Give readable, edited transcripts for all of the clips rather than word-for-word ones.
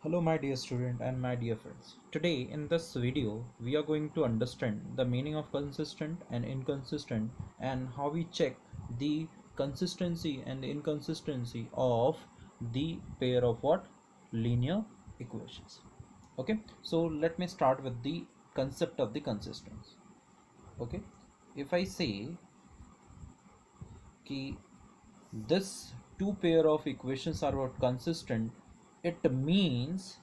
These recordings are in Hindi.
Hello my dear student and my dear friends. Today in this video we are going to understand the meaning of consistent and inconsistent and how we check the consistency and the inconsistency of the pair of what linear equations. Okay, so let me start with the concept of the consistency. Okay, if I say कि this two pair of equations are what consistent, it means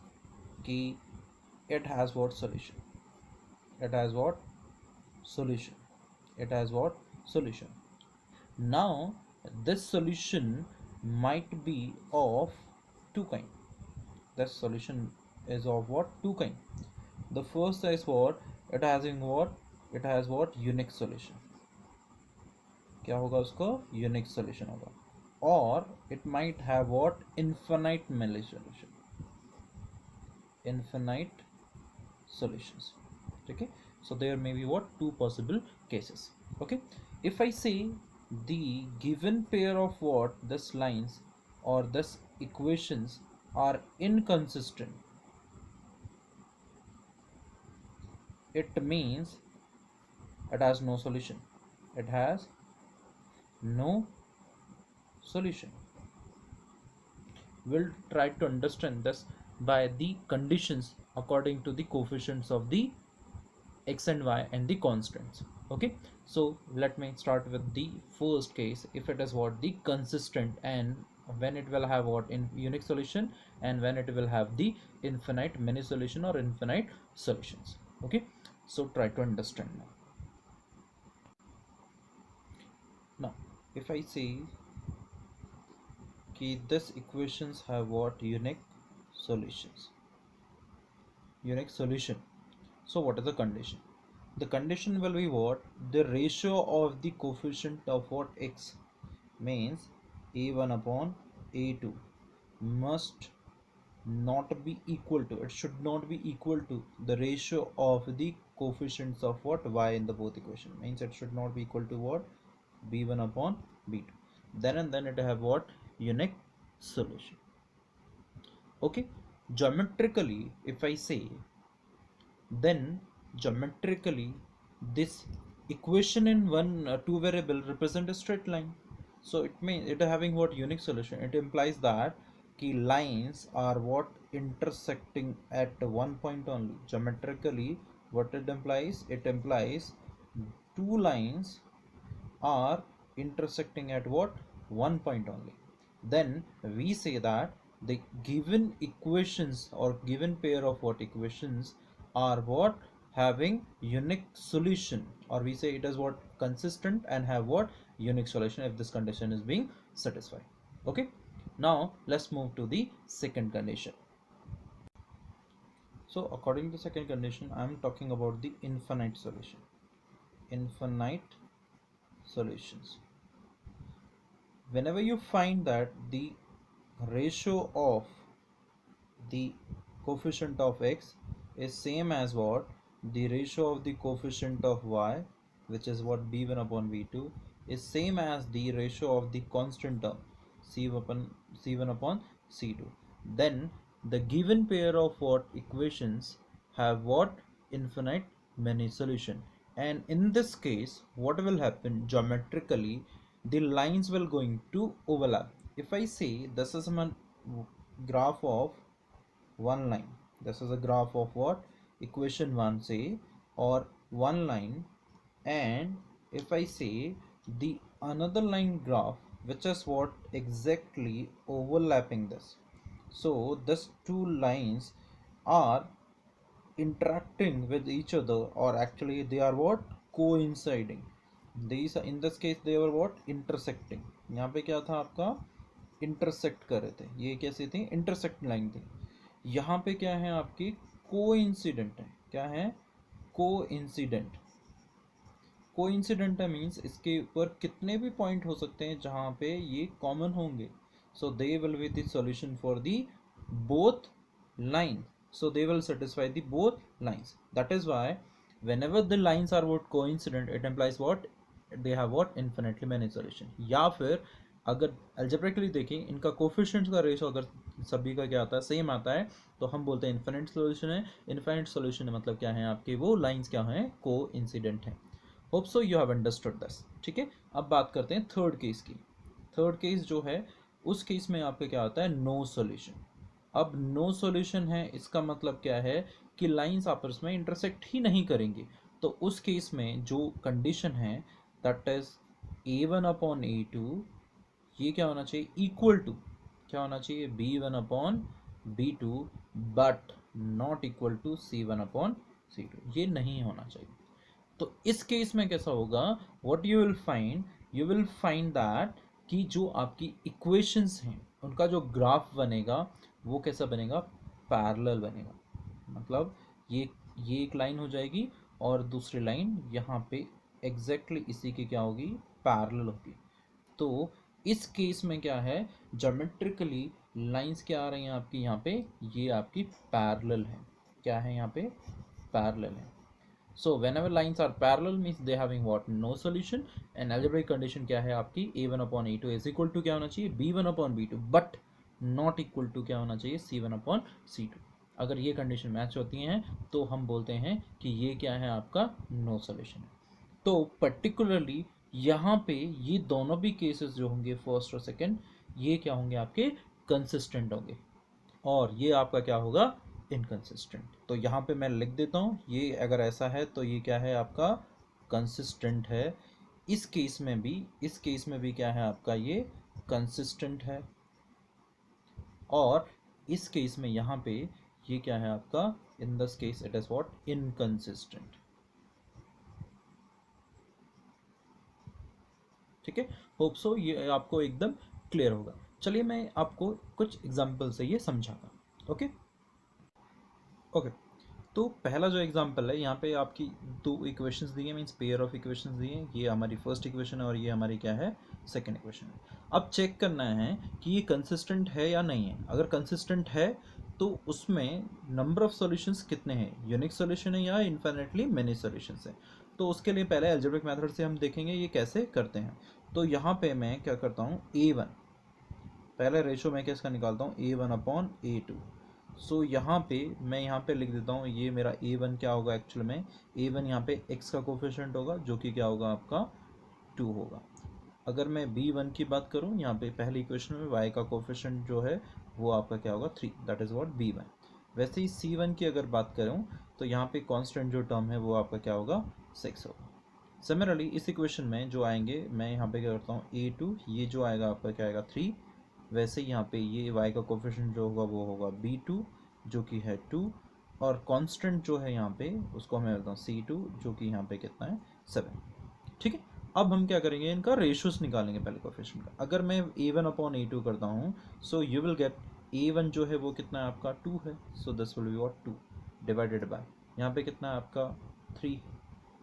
कि it has what solution, it has what solution, it has what solution. Now this solution might be of two kind. This solution is of what two kind. The first is what it has in what it has what unique solution. क्या होगा उसको यूनिक सोल्यूशन होगा. और it might have what infinite many solution, infinite solutions. Okay, so there may be what two possible cases. Okay, if I say the given pair of what this lines or this equations are inconsistent, it means it has no solution, it has no solution. We'll try to understand this by the conditions according to the coefficients of the x and y and the constants. Okay, so let me start with the first case. If it is what the consistent, and when it will have what in unique solution, and when it will have the infinite many solution or infinite solutions. Okay, so try to understand now. If I say this equations have what unique solutions, unique solution, so what is the condition? The condition will be what the ratio of the coefficient of what x, means a1 upon a2 must not be equal to, it should not be equal to the ratio of the coefficients of what y in the both equation, means it should not be equal to what b1 upon b2. Then and then it have what unique solution. Okay, geometrically if I say, then geometrically this equation in two variable represent a straight line. So it means it having what unique solution, it implies that key lines are what intersecting at one point only. Geometrically what it implies, it implies two lines are intersecting at what one point only. Then we say that the given equations or given pair of what equations are what having unique solution, or we say it is what consistent and have what unique solution if this condition is being satisfied. Okay, now let's move to the second condition. So according to the second condition, I am talking about the infinite solution, infinite solutions. Whenever you find that the ratio of the coefficient of x is same as what the ratio of the coefficient of y, which is what b1 upon b2, is same as the ratio of the constant term c1 upon c2, then the given pair of what equations have what infinite many solution. And in this case what will happen geometrically, the lines will going to overlap. If I say this is my graph of one line, this is a graph of what equation 1 say, or one line, and if I say the another line graph which is what exactly overlapping this, so these two lines are interacting with each other, or actually they are what coinciding. These in this case they were what intersecting. यहाँ पे क्या था आपका intersect कर रहे थे, ये कैसी थी intersect लाइन थी. यहाँ पे क्या है आपकी कोइंसिडेंट है. क्या है कोइंसिडेंट. कोइंसिडेंट है मीन्स इसके ऊपर कितने भी पॉइंट हो सकते हैं जहाँ पे ये कॉमन होंगे. So they will be the solution for the both line. So they will satisfy the both lines. That is why whenever the lines are what coincident, it implies what they have what infinitely many solution. या फिर अगर algebraically देखें, इनका कोफिशिएंट्स का रेशो अगर सभी का क्या आता है, सेम आता है, तो हम बोलते हैं इन्फिनिट सॉल्यूशन है। इन्फिनिट सॉल्यूशन मतलब क्या है, आपके वो लाइंस क्या हैं, को इंसिडेंट हैं। Hope so you have understood this. ठीक है, अब बात करते हैं थर्ड केस की। थर्ड केस जो है, उस केस में आपका क्या होता है, नो सॉल्यूशन। अब नो सॉल्यूशन है, इसका मतलब क्या है कि लाइंस आपस में इंटरसेक्ट ही नहीं करेंगे। तो उस केस में जो कंडीशन है, that is a1 upon a2, ये क्या होना चाहिए, इक्वल टू क्या होना चाहिए, b1 upon b2, but not equal to c1 upon c2, ये नहीं होना चाहिए। तो इस केस में कैसा होगा, what you will find that कि जो आपकी इक्वेशंस हैं उनका जो ग्राफ बनेगा वो कैसा बनेगा, पैरेलल बनेगा। मतलब ये एक लाइन हो जाएगी और दूसरी लाइन यहाँ पे एग्जैक्टली इसी की क्या होगी, पैरेलल होगी। तो इस केस में क्या है, ज्योमेट्रिकली लाइंस क्या आ रही हैं आपकी यहाँ पे, ये आपकी पैरेलल है। क्या है यहाँ पे, पैरेलल है। So whenever lines are parallel means they having what, no solution। and algebraic condition क्या है आपकी, a1 upon a2 is equal to क्या होना चाहिए, b1 upon b2, but not equal to क्या होना चाहिए, c1 upon c2। अगर ये कंडीशन मैच होती हैं तो हम बोलते हैं कि ये क्या है, आपका नो सॉल्यूशन है। तो पर्टिकुलरली यहाँ पे ये दोनों भी केसेस जो होंगे, फर्स्ट और सेकंड, ये क्या होंगे, आपके कंसिस्टेंट होंगे, और ये आपका क्या होगा, इनकंसिस्टेंट। तो यहाँ पे मैं लिख देता हूँ, ये अगर ऐसा है तो ये क्या है, आपका कंसिस्टेंट है। इस केस में भी क्या है आपका, ये कंसिस्टेंट है। और इस केस में यहाँ पे ये क्या है आपका, in this case it is what, inconsistent. ठीक है, होप सो ये आपको एकदम क्लियर होगा। चलिए मैं आपको कुछ एग्जांपल से ये समझाता हूँ। ओके ओके, तो पहला जो एग्जांपल है, यहाँ पे आपकी दो इक्वेशंस दी हैं, मींस पेयर ऑफ इक्वेशंस दी हैं। ये हमारी फर्स्ट इक्वेशन है और ये हमारी क्या है, सेकंड इक्वेशन है। अब चेक करना है कि ये कंसिस्टेंट है या नहीं है। अगर कंसिस्टेंट है तो उसमें नंबर ऑफ सॉल्यूशंस कितने हैं, यूनिक सॉल्यूशन है या इन्फिनिटली मेनी सॉल्यूशंस है। तो उसके लिए पहले अलजेब्रिक मेथड से हम देखेंगे ये कैसे करते हैं। तो यहाँ पे मैं क्या करता हूँ, a1, पहले रेशो मैं किसका निकालता हूँ, a1 अपॉन a2। सो यहाँ पे मैं यहाँ पे लिख देता हूँ, ये मेरा a1 क्या होगा, एक्चुअल में a1 यहाँ पे x का कोफिशिएंट होगा जो कि क्या होगा, आपका 2 होगा। अगर मैं b1 की बात करूँ, यहाँ पे पहली इक्वेशन में y का कोफिशिएंट जो है वो आपका क्या होगा, 3, दैट इज़ व्हाट b1। वैसे ही c1 की अगर बात करूँ तो यहाँ पे कांस्टेंट जो टर्म है वो आपका क्या होगा, 6 होगा। सिमिलरली इस इक्वेशन में जो आएंगे, मैं यहाँ पे क्या करता हूँ, a2, ये जो आएगा आपका क्या आएगा, 3। वैसे ही यहाँ पे ये y का कोफिशिएंट जो होगा वो होगा b2 जो कि है 2, और कांस्टेंट जो है यहाँ पे उसको मैं बोलता हूँ c2 जो कि यहाँ पे कितना है, 7। ठीक है, अब हम क्या करेंगे, इनका रेशियोस निकालेंगे पहले कोफिशिएंट का। अगर मैं a1 अपॉन a2 करता हूँ, so you will get a1 जो है वो कितना है आपका, 2 है। So this will be what, 2 divided by यहाँ पे कितना है आपका, 3।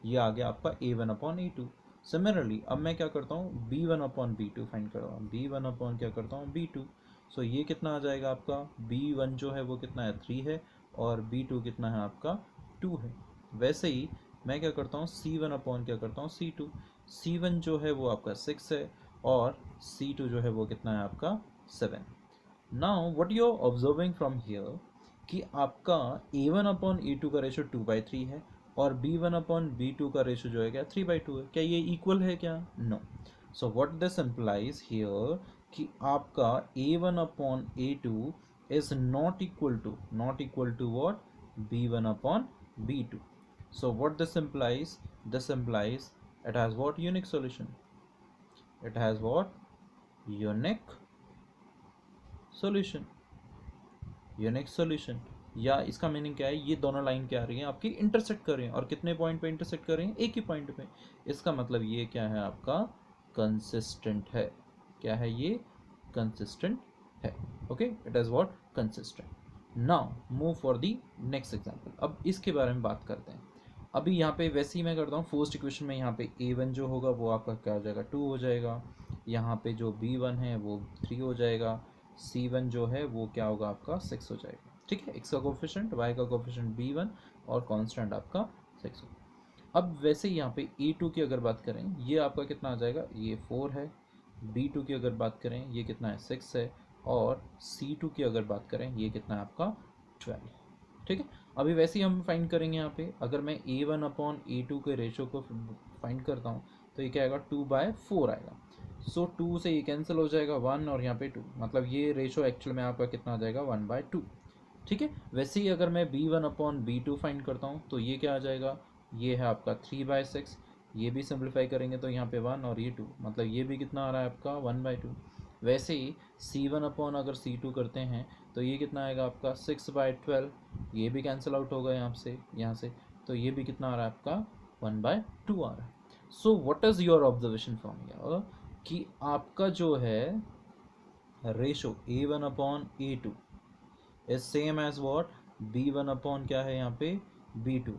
ये आ गया आपका a1 अपॉन a2। सिमिलरली अब मैं क्या करता हूँ, b1 अपॉन b2 फाइंड कर रहा हूँ, b1 अपॉन क्या करता हूँ, b2। सो ये कितना आ जाएगा आपका, b1 जो है वो कितना है, 3 है, और b2 कितना है आपका, 2 है। वैसे ही मैं क्या करता हूँ, c1 अपॉन क्या करता हूँ, c2। c1 जो है वो आपका 6 है, और c2 जो है वो कितना है आपका, 7। Now what you are observing from here कि आपका a1 अपॉन a2 का रेशो 2/3 है, और b1 अपॉन b2 का रेशो जो है क्या, 3/2 है। क्या ये इक्वल है क्या, no. So what this implies here कि आपका a1 upon a2 is not equal to what, b1 upon b2। So what this implies it has what, unique solution। it has what, unique solution। Unique solution, या इसका मीनिंग क्या है, ये दोनों लाइन क्या आ रही हैं आपकी, इंटरसेक्ट कर रही हैं, और कितने पॉइंट पे इंटरसेक्ट कर रही हैं, एक ही पॉइंट पे। इसका मतलब ये क्या है आपका, कंसिस्टेंट है। क्या है ये, कंसिस्टेंट है। Okay, it is what, consistent. Now move for the next example. अब इसके बारे में बात करते हैं। अभी यहाँ पे वैसे ही मैं करता हूँ, फर्स्ट इक्वेशन में यहाँ पे a1 जो होगा वो आपका क्या हो जाएगा, 2 हो जाएगा। यहाँ पे जो b1 है वो 3 हो जाएगा। c1 जो है वो क्या होगा आपका, 6 हो जाएगा। ठीक है, x का कोफिशिएंट, y का कोफिशिएंट b1, और कांस्टेंट आपका 6 होगा। अब वैसे ही यहाँ पे a2 की अगर बात करें, ये आपका कितना आ जाएगा, ये 4 है, B2 की अगर बात करें ये कितना है 6 है, और C2 की अगर बात करें ये कितना है आपका 12। ठीक है, अभी वैसे ही हम फाइंड करेंगे यहाँ पे, अगर मैं A1 अपॉन A2 के रेशो को फाइंड करता हूँ तो ये क्या आएगा 2/4 आएगा। सो 2 से ये कैंसिल हो जाएगा 1 और यहाँ पे 2, मतलब ये रेशो एक्चुअल में आपका कितना आ जाएगा 1/2। ठीक है, वैसे ही अगर मैं B1 अपॉन B2 फाइंड करता हूँ तो ये क्या आ जाएगा, ये है आपका 3/6। ये भी सिंप्लीफाई करेंगे तो यहाँ पे 1 और ये 2, मतलब ये भी कितना आ रहा है आपका 1/2। वैसे ही C1 अपॉन अगर C2 करते हैं तो ये कितना आएगा आपका 6/12। ये भी कैंसिल आउट होगा यहाँ से, तो ये भी कितना आ रहा है आपका 1/2 आ रहा है। So what is your observation from here, कि आपका जो है ratio A1 upon A2 is same as what B1 upon क्या है यहाँ पे B2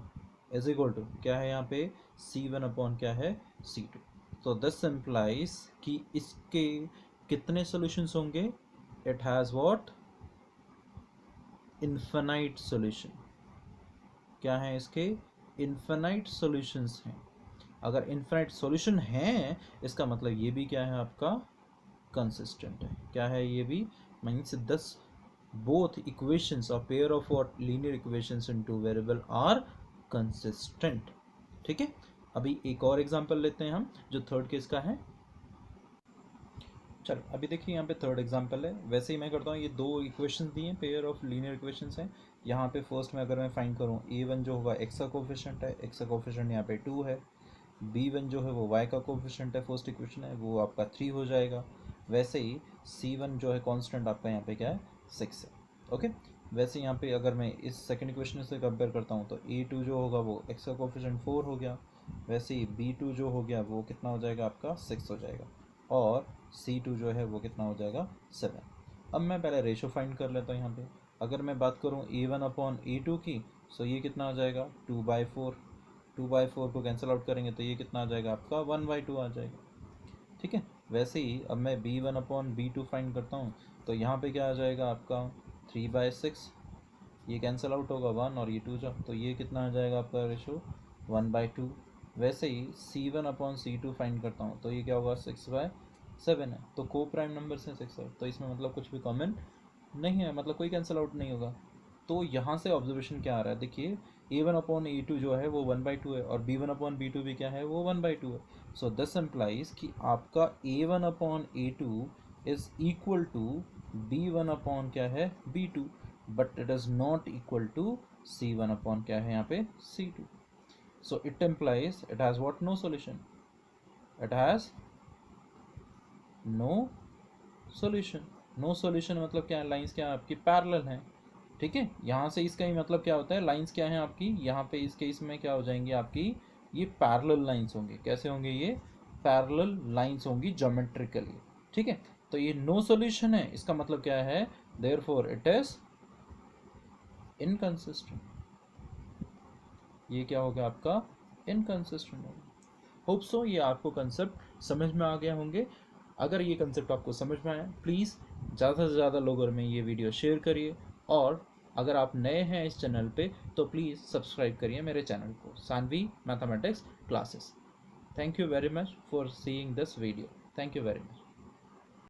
इज इक्वल टू क्या है यहाँ पे C1 अपॉन क्या है C2। तो दिस इम्प्लाइज कि इसके कितने सॉल्यूशंस होंगे, it has what infinite solution. क्या है इसके इन्फिनाइट सॉल्यूशंस हैं। अगर इन्फिनाइट सॉल्यूशन है इसका मतलब ये भी क्या है आपका कंसिस्टेंट है। क्या है ये भी, मीन्स दस both equations or pair of what linear equations into variable are consistent। ठीक है, अभी एक और एग्जांपल लेते हैं हम जो थर्ड केस का है। चलो अभी देखिए यहाँ पे थर्ड एग्जांपल है, वैसे ही मैं करता हूँ, ये दो इक्वेशंस दिए हैं, पेयर ऑफ लीनियर इक्वेशंस हैं। यहाँ पे फर्स्ट में अगर मैं फाइंड करूँ A1 जो होगा x का कोफिशिएंट है, x का कोफिशिएंट यहाँ पे 2 है। B1 जो है वो y का कोफिशिएंट है, फर्स्ट इक्वेशन है, वो आपका 3 हो जाएगा। वैसे ही C1 जो है कांस्टेंट आपका यहाँ पे क्या है 6 है। ओके, वैसे यहाँ पे अगर मैं इस सेकंड इक्वेशन से कंपेयर करता हूँ तो A2 जो होगा वो x का कोफिशिएंट 4 हो गया। वैसे ही B2 जो हो गया वो कितना हो जाएगा आपका 6 हो जाएगा, और C2 जो है वो कितना हो जाएगा 7। अब मैं पहले रेशो फाइंड कर लेता हूँ यहाँ पे। अगर मैं बात करूँ A1 अपॉन A2 की, सो ये कितना आ जाएगा 2/4। 2/4 को कैंसिल आउट करेंगे तो ये कितना आ जाएगा आपका 1/2 आ जाएगा। ठीक है, वैसे ही अब मैं B1 अपॉन B2 फाइंड करता हूँ तो यहाँ पे क्या आ जाएगा आपका 3/6। ये कैंसिल आउट होगा 1 और ये 2 जा, तो ये कितना आ जाएगा आपका रेशो 1/2। वैसे ही C1 अपॉन C2 फाइंड करता हूँ तो ये क्या होगा 6/7 है, तो को प्राइम नंबर से 6 है, तो इसमें मतलब कुछ भी कॉमन नहीं है, मतलब कोई कैंसिल आउट नहीं होगा। तो यहाँ से ऑब्जर्वेशन क्या आ रहा है, देखिए A1 अपॉन A2 जो है वो 1/2 है, और B1 अपॉन B2 भी क्या है वो 1/2 है। सो दिस इम्प्लाइज कि आपका A1 upon A2 is equal to B1 upon क्या है B2, but it is not equal to C1 upon क्या है यहाँ पे C2। So it implies it has what no solution, it has no solution. No solution मतलब क्या है, लाइंस क्या है आपकी पैरेलल हैं। ठीक है, यहाँ से इसका ही मतलब क्या होता है, लाइंस क्या है आपकी, यहाँ पे इस केस में क्या हो जाएंगी आपकी, ये पैरेलल लाइंस होंगे। कैसे होंगे ये पैरेलल लाइंस होंगी ज्योमेट्रिकली। ठीक है, तो ये नो सॉल्यूशन है, इसका मतलब क्या है, देयरफॉर इट इज इनकंसिस्टेंट। ये क्या होगा आपका इनकंसिस्टेंट होगा। होप सो ये आपको कंसेप्ट समझ में आ गया होंगे। अगर ये कंसेप्ट आपको समझ में आया प्लीज़ ज़्यादा से ज़्यादा लोगों में ये वीडियो शेयर करिए, और अगर आप नए हैं इस चैनल पे तो प्लीज़ सब्सक्राइब करिए मेरे चैनल को, Saanvi mathematics classes. Thank you very much for seeing this video. Thank you very much.